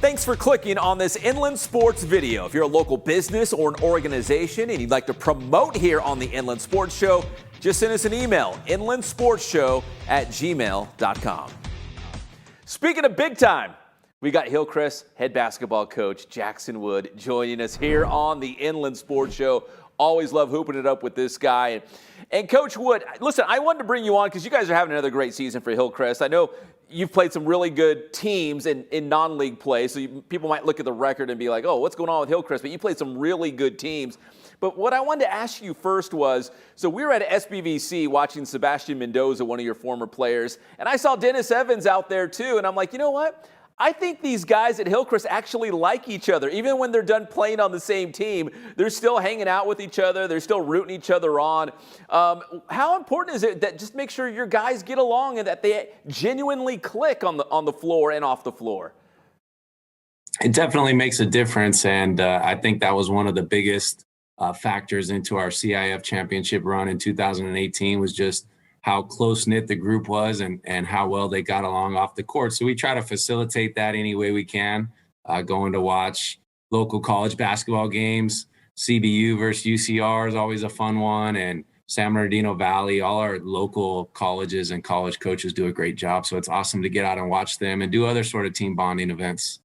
Thanks for clicking on this Inland Sports video. If you're a local business or an organization and you'd like to promote here on the Inland Sports Show, just send us an email, inlandsportsshow@gmail.com. Speaking of big time, we got Hillcrest head basketball coach Jackson Wood joining us here on the Inland Sports Show. Always love hooping it up with this guy. And Coach Wood, listen, I wanted to bring you on because you guys are having another great season for Hillcrest. I know you've played some really good teams in non-league play, so people might look at the record and be like, oh, what's going on with Hillcrest? But you played some really good teams. But what I wanted to ask you first was, so we were at SBVC watching Sebastian Mendoza, one of your former players, and I saw Dennis Evans out there too, and I'm like, you know what? I think these guys at Hillcrest actually like each other. Even when they're done playing on the same team, they're still hanging out with each other. They're still rooting each other on. How important is it that just make sure your guys get along and that they genuinely click on the floor and off the floor? It definitely makes a difference, and I think that was one of the biggest factors into our CIF championship run in 2018 was just how close-knit the group was and how well they got along off the court. So we try to facilitate that any way we can, going to watch local college basketball games. CBU versus UCR is always a fun one, and San Bernardino Valley, all our local colleges and college coaches do a great job. So it's awesome to get out and watch them and do other sort of team bonding events.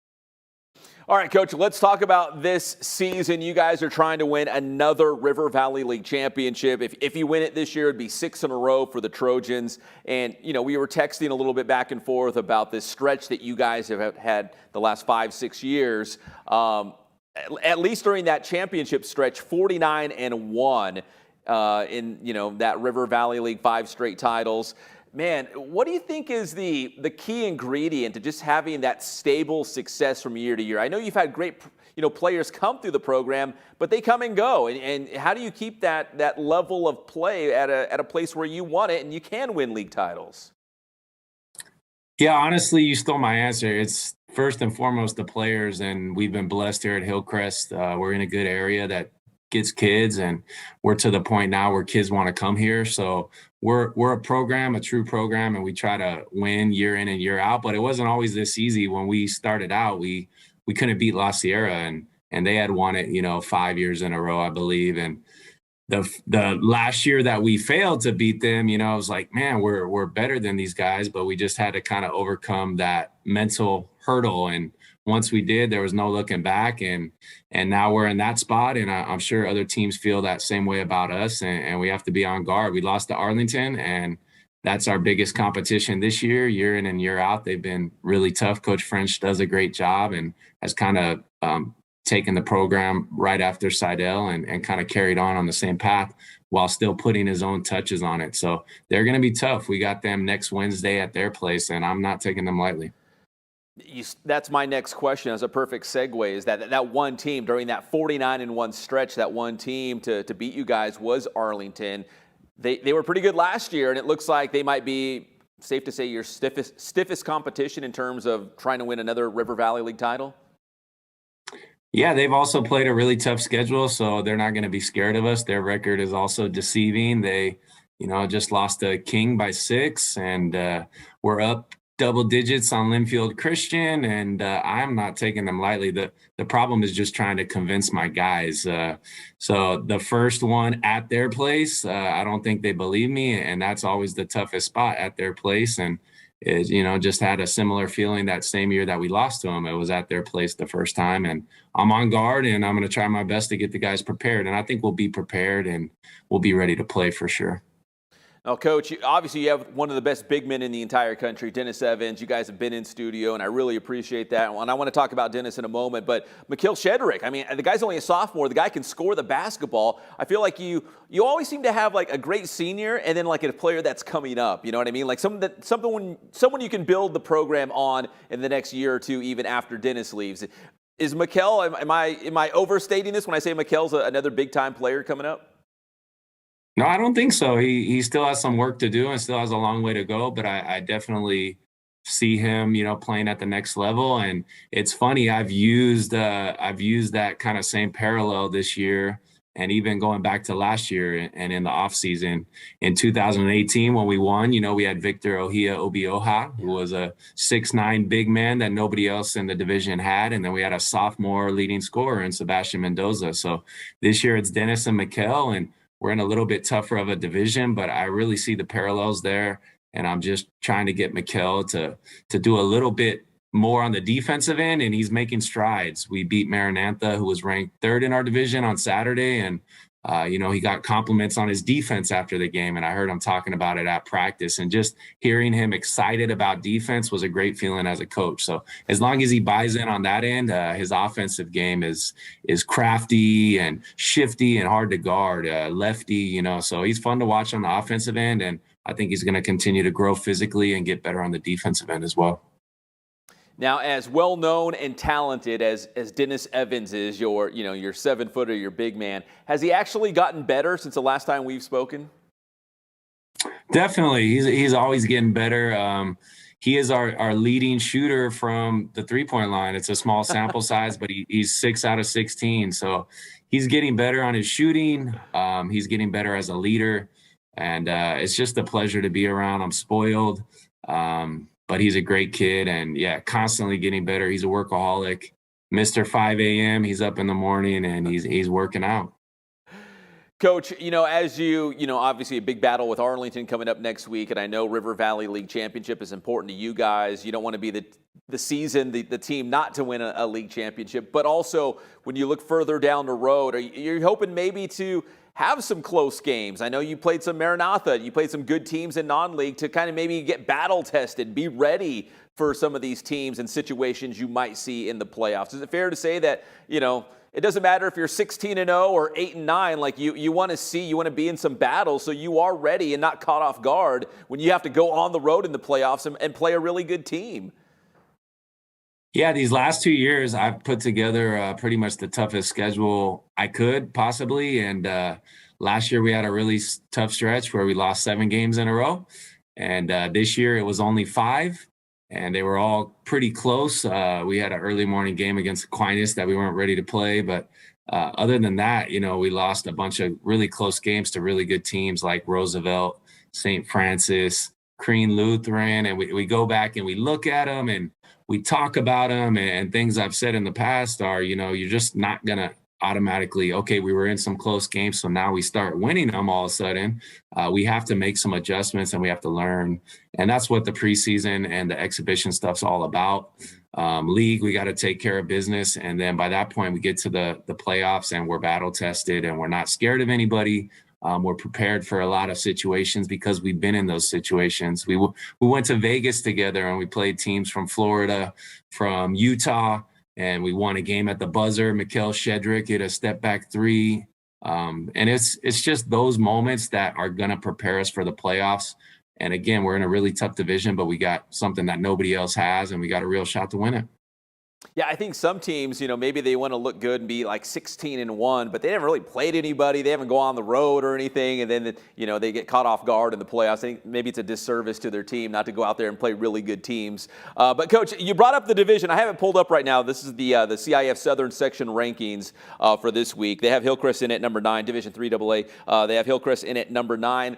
All right, Coach, let's talk about this season. You guys are trying to win another River Valley League championship. If you win it this year, it'd be 6 in a row for the Trojans. And, you know, we were texting a little bit back and forth about this stretch that you guys have had the last 5-6 years. At least during that championship stretch, 49-1 in, you know, that River Valley League, 5 straight titles. Man, what do you think is the key ingredient to just having that stable success from year to year? I know you've had great, players come through the program, but they come and go. And how do you keep that level of play at a place where you want it and you can win league titles? Yeah, honestly, you stole my answer. It's first and foremost the players, and we've been blessed here at Hillcrest. We're in a good area that gets kids, and we're to the point now where kids want to come here. So we're a program, a true program, and we try to win year in and year out. But it wasn't always this easy. When we started out, we couldn't beat La Sierra, and they had won it, 5 years in a row, I believe. And the last year that we failed to beat them, I was like, man, we're better than these guys, but we just had to kind of overcome that mental hurdle. And once we did, there was no looking back, and now we're in that spot, and I'm sure other teams feel that same way about us, and we have to be on guard. We lost to Arlington, and that's our biggest competition this year in and year out. They've been really tough. Coach French does a great job and has kind of taken the program right after Seidel and kind of carried on the same path while still putting his own touches on it. So they're going to be tough. We got them next Wednesday at their place, and I'm not taking them lightly. That's my next question as a perfect segue, is that one team during that 49-1 stretch, that one team to beat you guys was Arlington. They were pretty good last year, and it looks like they might be, safe to say, your stiffest competition in terms of trying to win another River Valley League title? Yeah, they've also played a really tough schedule, so they're not going to be scared of us. Their record is also deceiving. They, just lost to King by 6, and we're up double digits on Linfield Christian, and I'm not taking them lightly. The problem is just trying to convince my guys. So the first one at their place, I don't think they believe me, and that's always the toughest spot at their place. And is just had a similar feeling that same year that we lost to them. It was at their place the first time, and I'm on guard, and I'm going to try my best to get the guys prepared. And I think we'll be prepared, and we'll be ready to play for sure. Now, Coach, obviously you have one of the best big men in the entire country, Dennis Evans. You guys have been in studio, and I really appreciate that. And I want to talk about Dennis in a moment. But Mikhail Shedrick, I mean, the guy's only a sophomore. The guy can score the basketball. I feel like you always seem to have like a great senior and then like a player that's coming up. You know what I mean? Like someone you can build the program on in the next year or two, even after Dennis leaves. Is Mikhail? Am I overstating this when I say Mikhail's another big time player coming up? No, I don't think so. He still has some work to do and still has a long way to go, but I definitely see him, playing at the next level. And it's funny, I've used that kind of same parallel this year And even going back to last year and in the offseason in 2018 when we won, we had Victor Ohia Obioha, who was a 6'9" big man that nobody else in the division had. And then we had a sophomore leading scorer in Sebastian Mendoza. So this year it's Dennis and Mikel, and we're in a little bit tougher of a division, but I really see the parallels there. And I'm just trying to get Mikel to do a little bit more on the defensive end, and he's making strides. We beat Maranatha, who was ranked 3rd in our division on Saturday, and he got compliments on his defense after the game, and I heard him talking about it at practice. And just hearing him excited about defense was a great feeling as a coach. So as long as he buys in on that end, his offensive game is crafty and shifty and hard to guard, lefty, so he's fun to watch on the offensive end, and I think he's going to continue to grow physically and get better on the defensive end as well. Now, as well-known and talented as Dennis Evans is, your 7-footer, your big man, has he actually gotten better since the last time we've spoken? Definitely. He's always getting better. He is our leading shooter from the three-point line. It's a small sample size, but he's 6 out of 16. So he's getting better on his shooting. He's getting better as a leader. And it's just a pleasure to be around. I'm spoiled. But he's a great kid, and constantly getting better. He's a workaholic, Mr. 5 a.m. He's up in the morning and he's working out. Coach, as obviously a big battle with Arlington coming up next week, and I know River Valley League Championship is important to you guys. You don't want to be the team not to win a league championship, but also when you look further down the road, you're hoping maybe to have some close games. I know you played some Maranatha, you played some good teams in non-league to kind of maybe get battle tested, be ready for some of these teams and situations you might see in the playoffs. Is it fair to say that, it doesn't matter if you're 16-0 or 8-9, like you want to be in some battles so you are ready and not caught off guard when you have to go on the road in the playoffs and play a really good team? Yeah, these last 2 years, I've put together pretty much the toughest schedule I could possibly. And last year we had a really tough stretch where we lost 7 games in a row. And this year it was only 5, and they were all pretty close. We had an early morning game against Aquinas that we weren't ready to play. But other than that, we lost a bunch of really close games to really good teams like Roosevelt, St. Francis, Crean Lutheran. And we go back and we look at them and we talk about them, and things I've said in the past are, you're just not going to automatically, okay, we were in some close games, so now we start winning them all of a sudden. We have to make some adjustments and we have to learn. And that's what the preseason and the exhibition stuff's all about. League, we got to take care of business. And then by that point, we get to the playoffs and we're battle tested and we're not scared of anybody. We're prepared for a lot of situations because we've been in those situations. We went to Vegas together and we played teams from Florida, from Utah, and we won a game at the buzzer. Mikel Shedrick hit a step back 3. And it's just those moments that are going to prepare us for the playoffs. And again, we're in a really tough division, but we got something that nobody else has, and we got a real shot to win it. Yeah, I think some teams, maybe they want to look good and be like 16-1, but they haven't really played anybody. They haven't gone on the road or anything, and then they get caught off guard in the playoffs. I think maybe it's a disservice to their team not to go out there and play really good teams. But Coach, you brought up the division. I have it pulled up right now. This is the CIF Southern Section rankings for this week. They have Hillcrest in at number 9, Division 3 AA. They have Hillcrest in at number 9.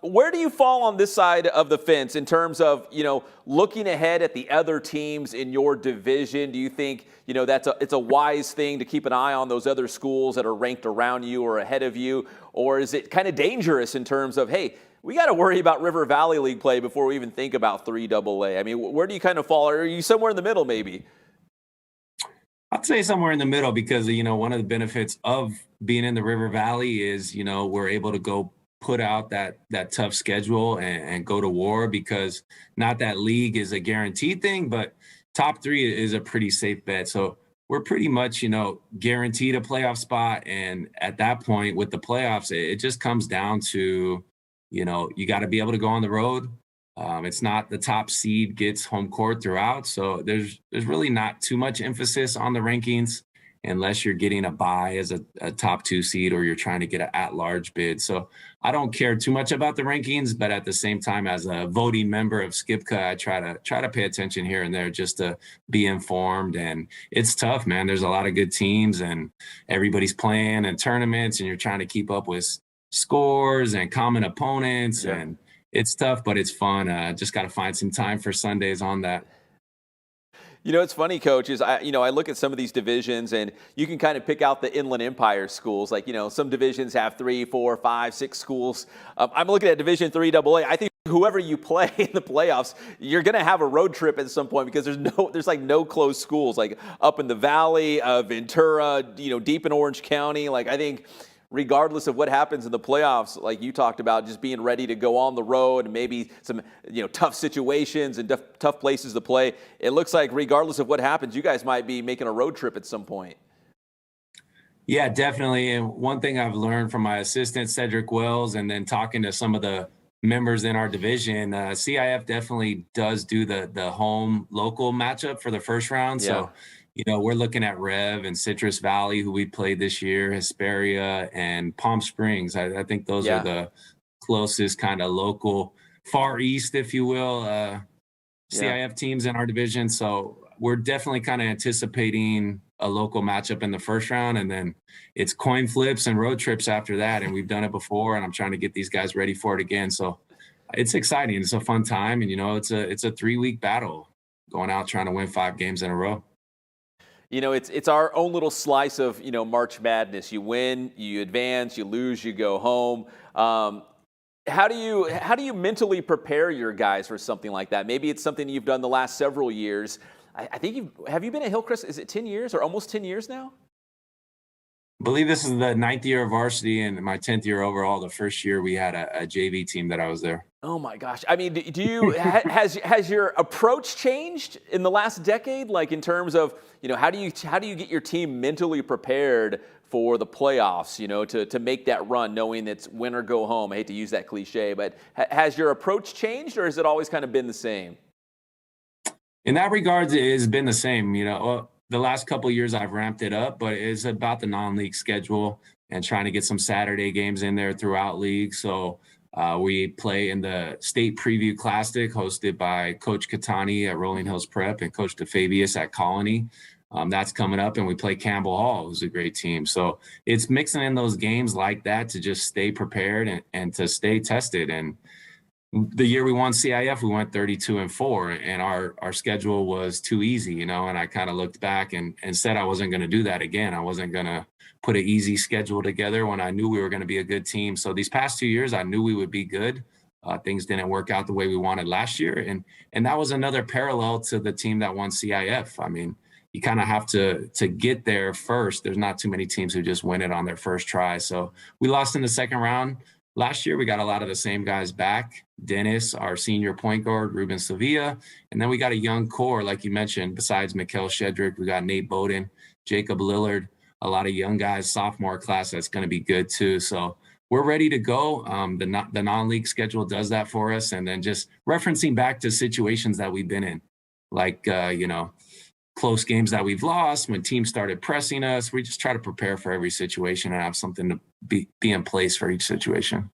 Where do you fall on this side of the fence in terms of, looking ahead at the other teams in your division? Do you think, it's a wise thing to keep an eye on those other schools that are ranked around you or ahead of you? Or is it kind of dangerous in terms of, hey, we got to worry about River Valley League play before we even think about 3 AA? I mean, where do you kind of fall? Or are you somewhere in the middle maybe? I'd say somewhere in the middle because, one of the benefits of being in the River Valley is, we're able to go put out that tough schedule and go to war, because not that league is a guaranteed thing, but top 3 is a pretty safe bet. So we're pretty much, guaranteed a playoff spot. And at that point with the playoffs, it just comes down to, you got to be able to go on the road. It's not the top seed gets home court throughout. So there's really not too much emphasis on the rankings. unless you're getting a bye as a top 2 seed or you're trying to get an at-large bid. So I don't care too much about the rankings, but at the same time, as a voting member of Skipka, I try to pay attention here and there just to be informed. And it's tough, man. There's a lot of good teams and everybody's playing in tournaments, and you're trying to keep up with scores and common opponents. Yeah. And it's tough, but it's fun. Just got to find some time for Sundays on that. You know, it's funny, Coach, is I look at some of these divisions, and you can kind of pick out the Inland Empire schools. Like, some divisions have 3, 4, 5, 6 schools. I'm looking at Division III AA. I think whoever you play in the playoffs, you're going to have a road trip at some point, because there's like no close schools, like up in the valley, Ventura, deep in Orange County. Like, I think regardless of what happens in the playoffs, like you talked about, just being ready to go on the road and maybe some tough situations and tough places to play. It looks like regardless of what happens, you guys might be making a road trip at some point. Yeah, definitely. And one thing I've learned from my assistant, Cedric Wells, and then talking to some of the members in our division, CIF definitely does do the home local matchup for the first round. Yeah. So we're looking at Rev and Citrus Valley, who we played this year, Hesperia, and Palm Springs. I think those are the closest kind of local, far east, if you will, CIF teams in our division. So we're definitely kind of anticipating a local matchup in the first round, and then it's coin flips and road trips after that. And we've done it before, and I'm trying to get these guys ready for it again. So it's exciting. It's a fun time, and it's a 3-week battle going out trying to win 5 games in a row. It's our own little slice of, March Madness. You win, you advance, you lose, you go home. How do you mentally prepare your guys for something like that? Maybe it's something you've done the last several years. I think have you been at Hillcrest? Is it 10 years or almost 10 years now? I believe this is the 9th year of varsity and my 10th year overall. The first year we had a JV team that I was there. Oh my gosh! I mean, do you has your approach changed in the last decade? Like in terms of how do you get your team mentally prepared for the playoffs? To make that run, knowing it's win or go home. I hate to use that cliche, but has your approach changed, or has it always kind of been the same? In that regard, it has been the same. The last couple of years I've ramped it up, but it's about the non-league schedule and trying to get some Saturday games in there throughout league. So we play in the State Preview Classic hosted by Coach Catani at Rolling Hills Prep and Coach DeFabius at Colony. That's coming up, and we play Campbell Hall, who's a great team. So it's mixing in those games like that to just stay prepared and to stay tested. And the year we won CIF, we went 32-4, and our schedule was too easy, and I kind of looked back and said I wasn't going to do that again. I wasn't going to put an easy schedule together when I knew we were going to be a good team. So these past 2 years, I knew we would be good. Things didn't work out the way we wanted last year. And that was another parallel to the team that won CIF. I mean, you kind of have to get there first. There's not too many teams who just win it on their first try. So we lost in the second round. Last year, we got a lot of the same guys back. Dennis, our senior point guard, Ruben Sevilla. And then we got a young core, like you mentioned, besides Mikkel Shedrick, we got Nate Bowden, Jacob Lillard, a lot of young guys, sophomore class that's going to be good too. So we're ready to go. The non-league schedule does that for us. And then just referencing back to situations that we've been in, like, close games that we've lost, when teams started pressing us, we just try to prepare for every situation and have something to be in place for each situation.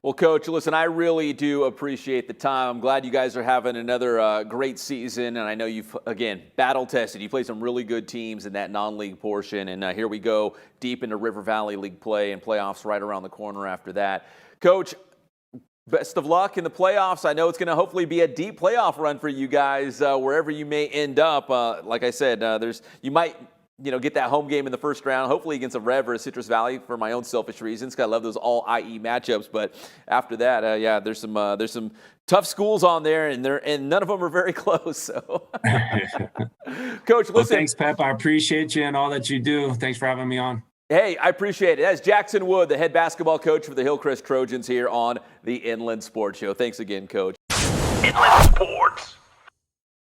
Well, Coach, listen, I really do appreciate the time. I'm glad you guys are having another great season, and I know you've, again, battle-tested. You played some really good teams in that non-league portion, and here we go deep into River Valley League play and playoffs right around the corner after that. Coach, best of luck in the playoffs. I know it's going to hopefully be a deep playoff run for you guys wherever you may end up. Like I said, you might get that home game in the first round, hopefully against a Rev or a Citrus Valley for my own selfish reasons, because I love those all IE matchups. But after that, there's some tough schools on there, and none of them are very close. So, Coach, listen. Well, thanks, Pep. I appreciate you and all that you do. Thanks for having me on. Hey, I appreciate it. That's Jackson Wood, the head basketball coach for the Hillcrest Trojans here on the Inland Sports Show. Thanks again, Coach. Inland Sports.